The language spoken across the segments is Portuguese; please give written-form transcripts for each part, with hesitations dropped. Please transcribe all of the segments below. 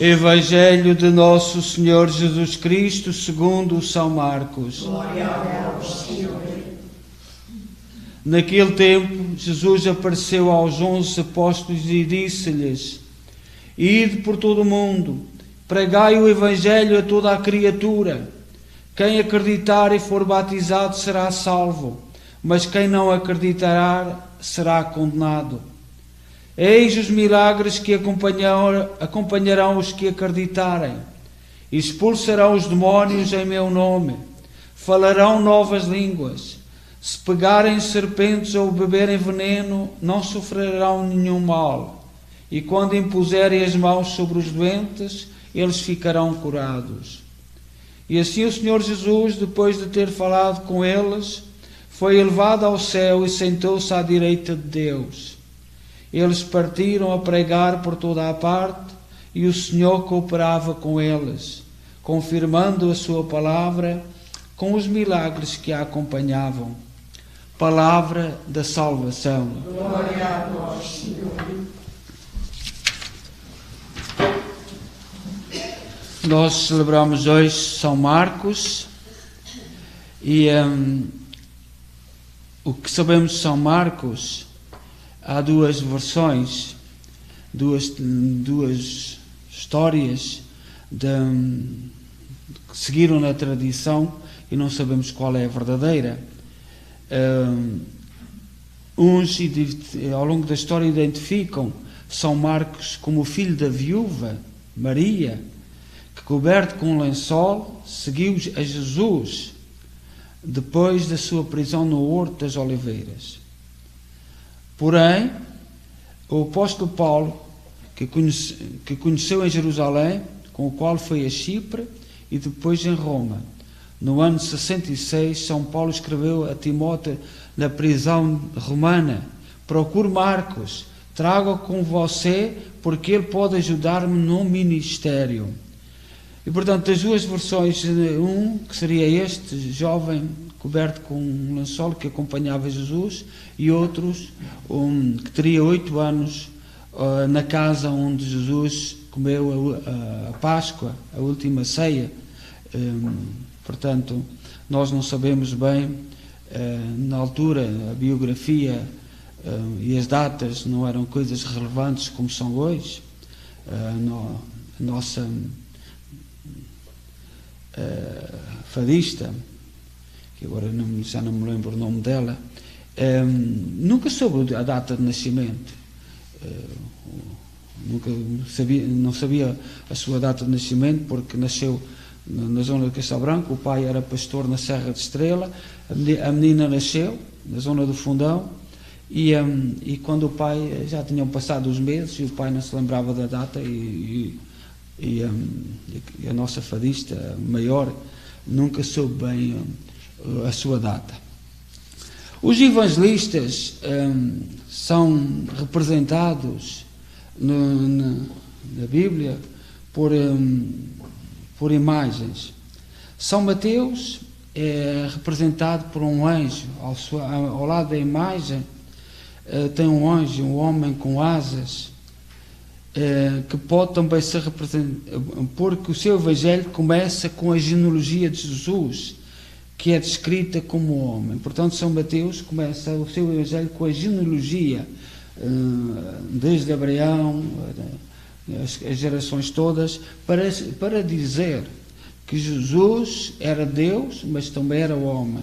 Evangelho de Nosso Senhor Jesus Cristo segundo São Marcos. Glória a vós, Senhor. Naquele tempo, Jesus apareceu aos 11 apóstolos e disse-lhes: Ide por todo o mundo, pregai o Evangelho a toda a criatura. Quem acreditar e for batizado será salvo, mas quem não acreditar será condenado. Eis os milagres que acompanharão os que acreditarem. Expulsarão os demónios em meu nome, falarão novas línguas. Se pegarem serpentes ou beberem veneno, não sofrerão nenhum mal. E quando impuserem as mãos sobre os doentes, eles ficarão curados. E assim o Senhor Jesus, depois de ter falado com eles, foi elevado ao céu e sentou-se à direita de Deus. Eles partiram a pregar por toda a parte, e o Senhor cooperava com eles, confirmando a sua palavra com os milagres que a acompanhavam. Palavra da salvação. Glória a vós, Senhor. Nós celebramos hoje São Marcos e o que sabemos de São Marcos, há duas versões, duas histórias que seguiram na tradição e não sabemos qual é a verdadeira. Uns ao longo da história identificam São Marcos como o filho da viúva Maria, que coberto com um lençol seguiu a Jesus depois da sua prisão no Horto das Oliveiras. Porém, o apóstolo Paulo, que conheceu em Jerusalém, com o qual foi a Chipre e depois em Roma, no ano 66, São Paulo escreveu a Timóteo na prisão romana: procure Marcos, traga-o com você, porque ele pode ajudar-me no ministério. E portanto, as duas versões, que seria este jovem coberto com um lençol que acompanhava Jesus, e outros, que teria 8 anos, na casa onde Jesus comeu a Páscoa, a última ceia. Portanto, nós não sabemos bem, na altura, a biografia e as datas não eram coisas relevantes como são hoje. A nossa fadista, que agora já não me lembro o nome dela, nunca soube a data de nascimento, não sabia a sua data de nascimento, porque nasceu na zona de Castelo Branco. O pai era pastor na Serra de Estrela, a menina nasceu na zona do Fundão, e quando o pai, já tinham passado os meses e o pai não se lembrava da data, e a nossa fadista maior nunca soube bem a sua data. Os evangelistas são representados na Bíblia por imagens. São Mateus é representado por um anjo. Ao lado da imagem tem um anjo, um homem com asas, que pode também ser representado, porque o seu evangelho começa com a genealogia de Jesus, que é descrita como homem. Portanto, São Mateus começa o seu evangelho com a genealogia, desde Abraão, as gerações todas, para dizer que Jesus era Deus, mas também era homem.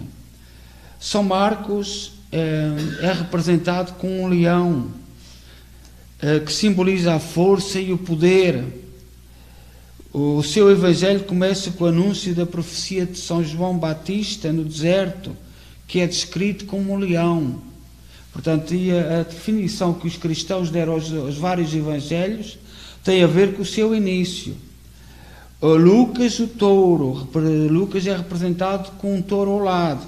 São Marcos é representado com um leão, que simboliza a força e o poder. O seu evangelho começa com o anúncio da profecia de São João Batista no deserto, que é descrito como um leão. Portanto, a definição que os cristãos deram aos vários evangelhos tem a ver com o seu início. Lucas, o touro. Lucas é representado com um touro ao lado,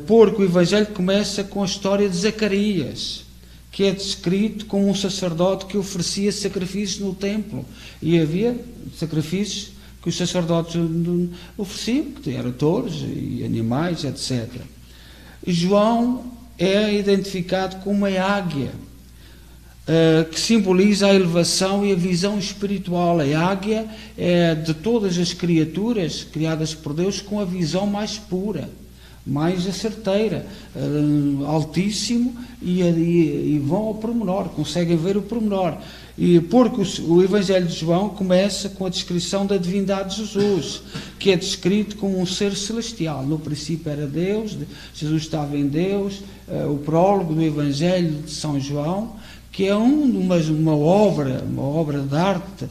porque o evangelho começa com a história de Zacarias, que é descrito como um sacerdote que oferecia sacrifícios no templo. E havia sacrifícios que os sacerdotes ofereciam, que eram touros e animais, etc. João é identificado como uma águia. que simboliza a elevação e a visão espiritual. A águia é de todas as criaturas criadas por Deus com a visão mais pura, mais certeira, altíssimo, e vão ao pormenor, conseguem ver o pormenor. E porque o Evangelho de João começa com a descrição da divindade de Jesus, que é descrito como um ser celestial. No princípio era Deus, Jesus estava em Deus. O prólogo do Evangelho de São João, que é uma obra de arte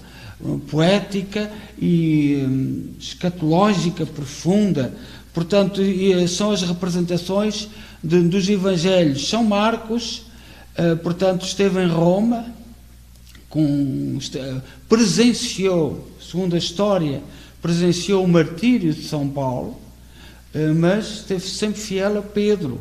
poética e escatológica profunda. Portanto, são as representações dos Evangelhos. São Marcos, portanto, esteve em Roma, presenciou, segundo a história, presenciou o martírio de São Paulo, mas esteve sempre fiel a Pedro.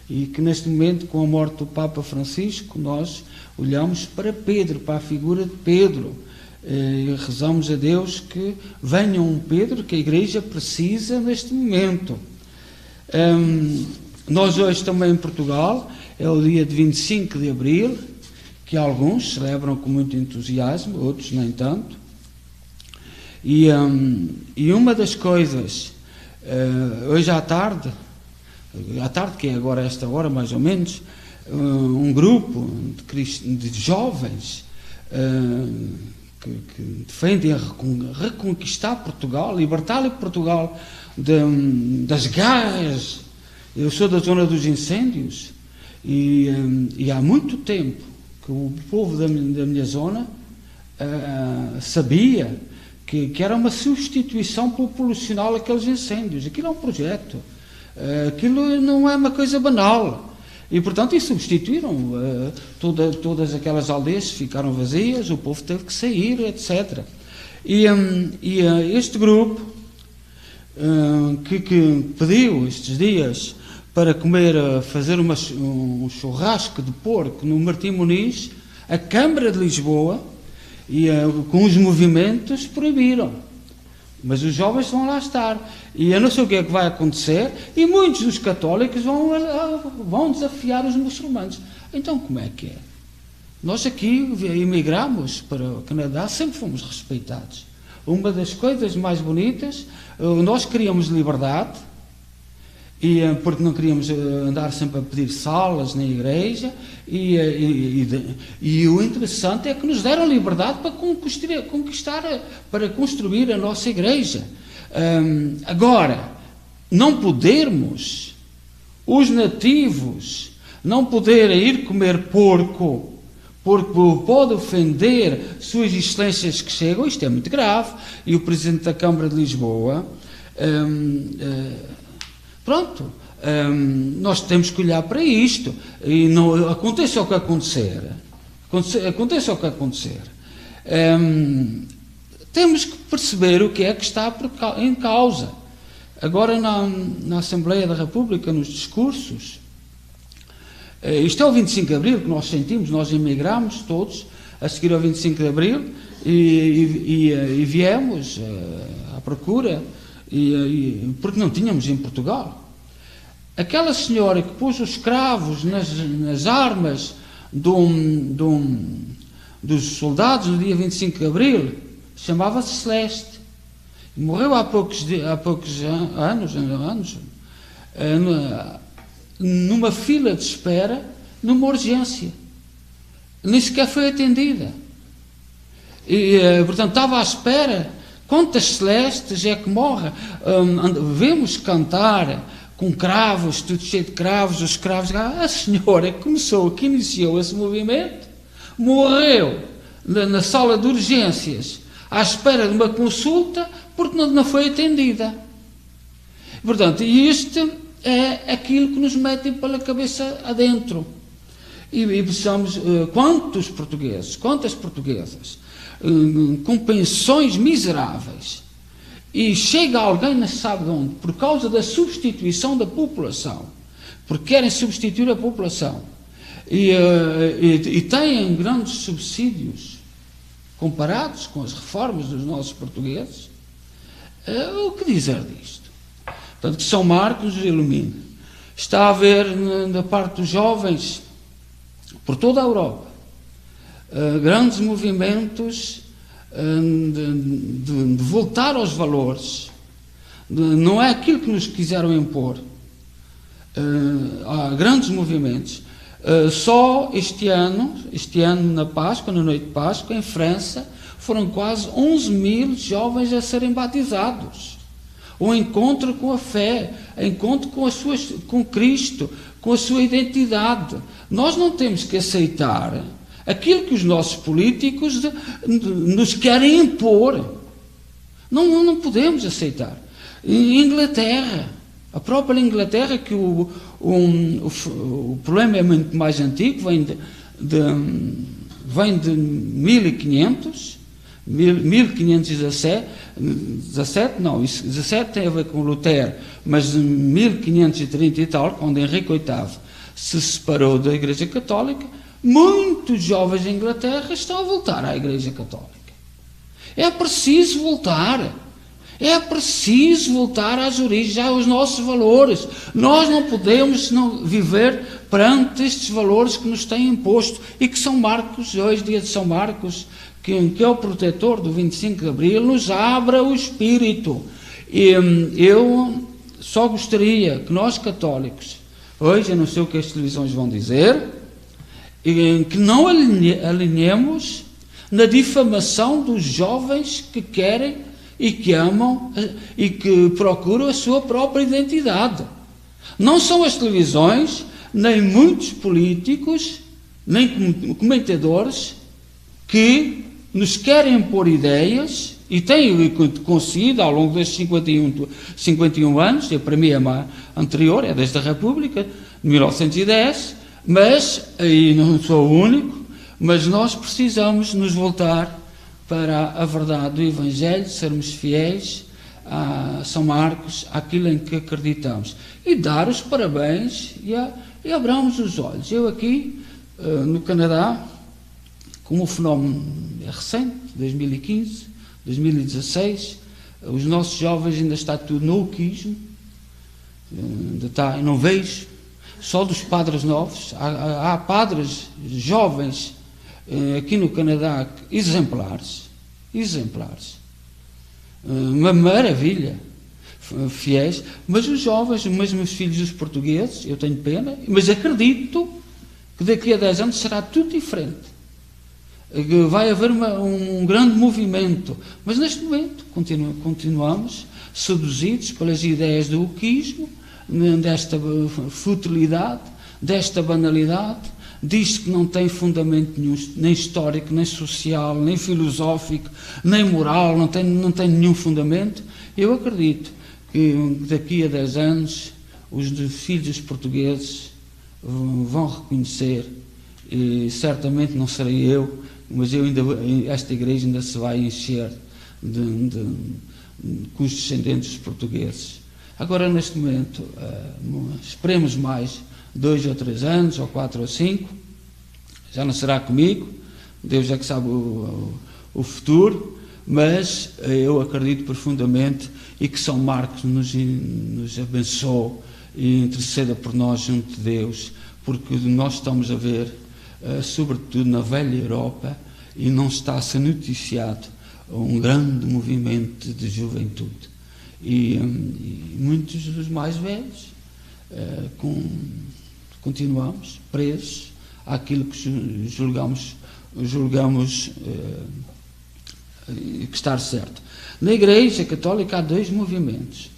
E que neste momento, com a morte do Papa Francisco, nós olhamos para Pedro, para a figura de Pedro, e rezamos a Deus que venha um Pedro que a Igreja precisa neste momento. Nós hoje também em Portugal, é o dia de 25 de Abril, que alguns celebram com muito entusiasmo, outros nem tanto. E uma das coisas, hoje à tarde, que é agora esta hora mais ou menos, um grupo de jovens que defendem reconquistar Portugal, libertar Portugal das garras. Eu sou da zona dos incêndios e há muito tempo que o povo da minha zona sabia que era uma substituição populacional aqueles incêndios. Aquilo é um projeto. Aquilo não é uma coisa banal. E, portanto, e substituíram. Todas aquelas aldeias ficaram vazias, o povo teve que sair, etc. E este grupo que pediu estes dias para fazer um churrasco de porco no Martim Muniz, a Câmara de Lisboa, com os movimentos, proibiram. Mas os jovens vão lá estar. E eu não sei o que é que vai acontecer, e muitos dos católicos vão desafiar os muçulmanos. Então, como é que é? Nós aqui emigramos para o Canadá, sempre fomos respeitados. Uma das coisas mais bonitas, nós queríamos liberdade, porque não queríamos andar sempre a pedir salas na igreja, e o interessante é que nos deram liberdade para para construir a nossa igreja. Agora, não podermos, os nativos, não poderem ir comer porco, porque pode ofender suas excelências que chegam, isto é muito grave. E o Presidente da Câmara de Lisboa, nós temos que olhar para isto, e não aconteça o que acontecer, temos que perceber o que é que está em causa. Agora na Assembleia da República, nos discursos, isto é o 25 de Abril que nós sentimos, nós emigramos todos a seguir ao 25 de Abril e viemos à procura, porque não tínhamos em Portugal. Aquela senhora que pôs os cravos nas armas dos soldados no dia 25 de Abril, chamava-se Celeste. Morreu há poucos anos, numa fila de espera, numa urgência. Nem sequer foi atendida. Portanto, estava à espera. Quantas Celestes é que morrem? Vemos cantar com cravos, tudo cheio de cravos, os cravos. A senhora que iniciou esse movimento, morreu na sala de urgências, à espera de uma consulta, porque não foi atendida. Portanto, isto é aquilo que nos metem pela cabeça adentro. E precisamos, quantas portuguesas, com pensões miseráveis, e chega alguém não sabe de onde, por causa da substituição da população, porque querem substituir a população, e têm grandes subsídios comparados com as reformas dos nossos portugueses. O que dizer disto? Portanto, que São Marcos nos ilumine. Está a haver, da parte dos jovens, por toda a Europa, grandes movimentos de voltar aos valores. Não é aquilo que nos quiseram impor. Há grandes movimentos. Só este ano na Páscoa, na noite de Páscoa, em França, foram quase 11.000 jovens a serem batizados. O encontro com a fé, o encontro com Cristo, com a sua identidade. Nós não temos que aceitar aquilo que os nossos políticos nos querem impor. Não podemos aceitar. Em Inglaterra, a própria Inglaterra, que o problema é muito mais antigo, vem de 1517, 17 tem a ver com Lutero, mas em 1530 e tal, quando Henrique VIII se separou da Igreja Católica, muitos jovens da Inglaterra estão a voltar à Igreja Católica. É preciso voltar. É preciso voltar às origens, aos nossos valores. Nós não podemos viver perante estes valores que nos têm imposto e que São Marcos, hoje dia de São Marcos, que é o protetor do 25 de Abril, nos abra o espírito. E eu só gostaria que nós católicos, hoje eu não sei o que as televisões vão dizer, que não alinhemos na difamação dos jovens que querem e que amam e que procuram a sua própria identidade. Não são as televisões, nem muitos políticos, nem comentadores que nos querem impor ideias, e têm conseguido ao longo destes 51 anos, para mim é anterior, é desde a República, de 1910, mas, aí não sou o único, mas nós precisamos nos voltar para a verdade do Evangelho, sermos fiéis a São Marcos, àquilo em que acreditamos. E dar os parabéns e abramos os olhos. Eu aqui, no Canadá, como o fenómeno é recente, 2015, 2016, os nossos jovens ainda está tudo no uquismo, ainda está, eu não vejo, só dos padres novos, há padres jovens aqui no Canadá, exemplares, uma maravilha, fiéis, mas os jovens, mesmo os filhos dos portugueses, eu tenho pena, mas acredito que daqui a 10 anos será tudo diferente, que vai haver um grande movimento, mas neste momento continuamos seduzidos pelas ideias do uquismo, desta futilidade, desta banalidade, diz que não tem fundamento nenhum, nem histórico, nem social, nem filosófico, nem moral, não tem nenhum fundamento. Eu acredito que daqui a 10 anos os filhos dos portugueses vão reconhecer, e certamente não serei eu, mas esta igreja ainda se vai encher com os descendentes dos portugueses. Agora, neste momento, esperemos mais 2 ou 3 anos, ou 4 ou 5, já não será comigo, Deus é que sabe o futuro, mas eu acredito profundamente e que São Marcos nos abençoe e interceda por nós junto de Deus, porque nós estamos a ver, sobretudo na velha Europa, e não está a ser noticiado um grande movimento de juventude. E muitos dos mais velhos continuamos presos àquilo que julgamos que está certo. Na Igreja Católica há 2 movimentos.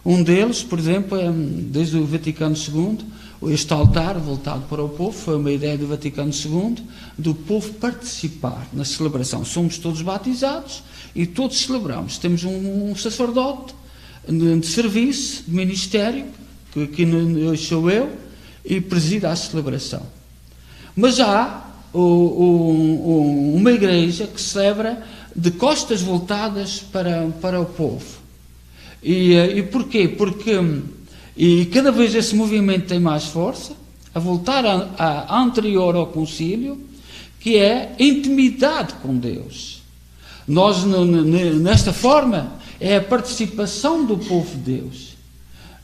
Um deles, por exemplo, desde o Vaticano II, este altar voltado para o povo, foi uma ideia do Vaticano II, do povo participar na celebração. Somos todos batizados e todos celebramos. Temos um sacerdote de serviço, de ministério, que aqui hoje sou eu, e presida a celebração. Mas há uma igreja que celebra de costas voltadas para o povo. E porquê? Porque cada vez esse movimento tem mais força, a voltar a anterior ao concílio, que é a intimidade com Deus. Nós, nesta forma, é a participação do povo de Deus.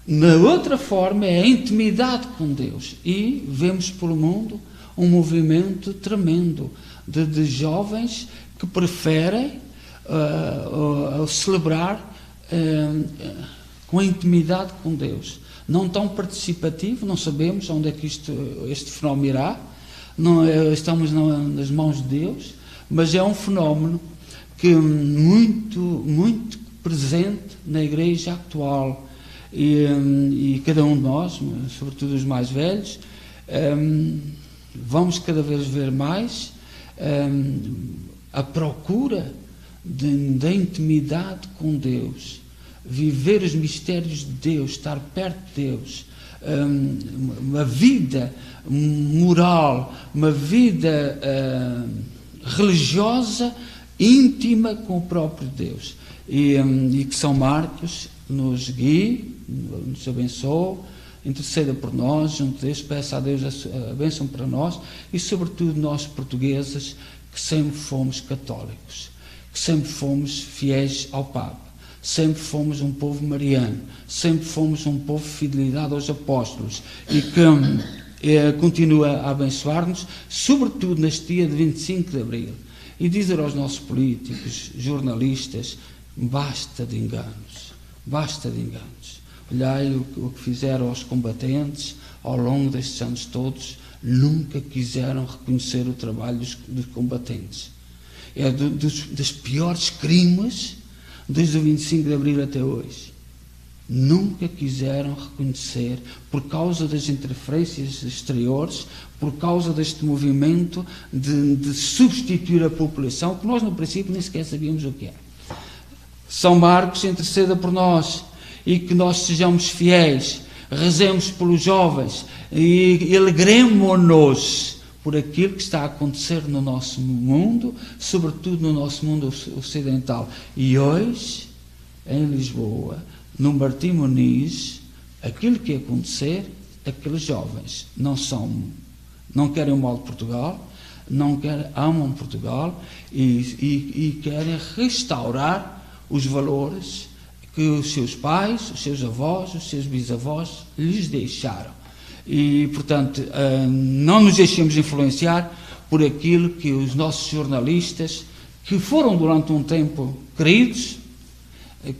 Na outra forma, é a intimidade com Deus. E vemos pelo mundo um movimento tremendo de jovens que preferem celebrar com a intimidade com Deus. Não tão participativo, não sabemos onde é que este fenómeno irá, não, estamos nas mãos de Deus, mas é um fenómeno que muito presente na igreja atual, e cada um de nós, sobretudo os mais velhos, vamos cada vez ver mais a procura da intimidade com Deus, viver os mistérios de Deus, estar perto de Deus, uma vida moral, uma vida religiosa, íntima com o próprio Deus, e que São Marcos nos guie, nos abençoe, interceda por nós, junto a Deus, peça a Deus a bênção para nós, e sobretudo nós portugueses, que sempre fomos católicos, que sempre fomos fiéis ao Papa, sempre fomos um povo mariano, sempre fomos um povo de fidelidade aos apóstolos, e que continua a abençoar-nos, sobretudo neste dia de 25 de Abril, e dizer aos nossos políticos, jornalistas, basta de enganos, basta de enganos. Olhai o que fizeram aos combatentes ao longo destes anos todos, nunca quiseram reconhecer o trabalho dos combatentes. É dos piores crimes desde o 25 de Abril até hoje. Nunca quiseram reconhecer, por causa das interferências exteriores, por causa deste movimento de substituir a população, que nós no princípio nem sequer sabíamos o que era. São Marcos interceda por nós, e que nós sejamos fiéis, rezemos pelos jovens e alegremo-nos por aquilo que está a acontecer no nosso mundo, sobretudo no nosso mundo ocidental. E hoje, em Lisboa, no Martim Muniz, aquilo que ia acontecer, aqueles jovens não querem o mal de Portugal, amam Portugal e querem restaurar os valores que os seus pais, os seus avós, os seus bisavós lhes deixaram. E, portanto, não nos deixemos influenciar por aquilo que os nossos jornalistas, que foram durante um tempo queridos,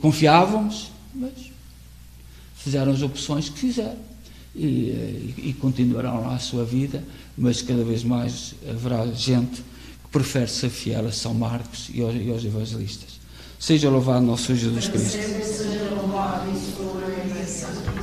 confiávamos, mas fizeram as opções que fizeram e continuarão lá a sua vida, mas cada vez mais haverá gente que prefere ser fiel a São Marcos e aos evangelistas. Seja louvado nosso Jesus Cristo. Seja louvado e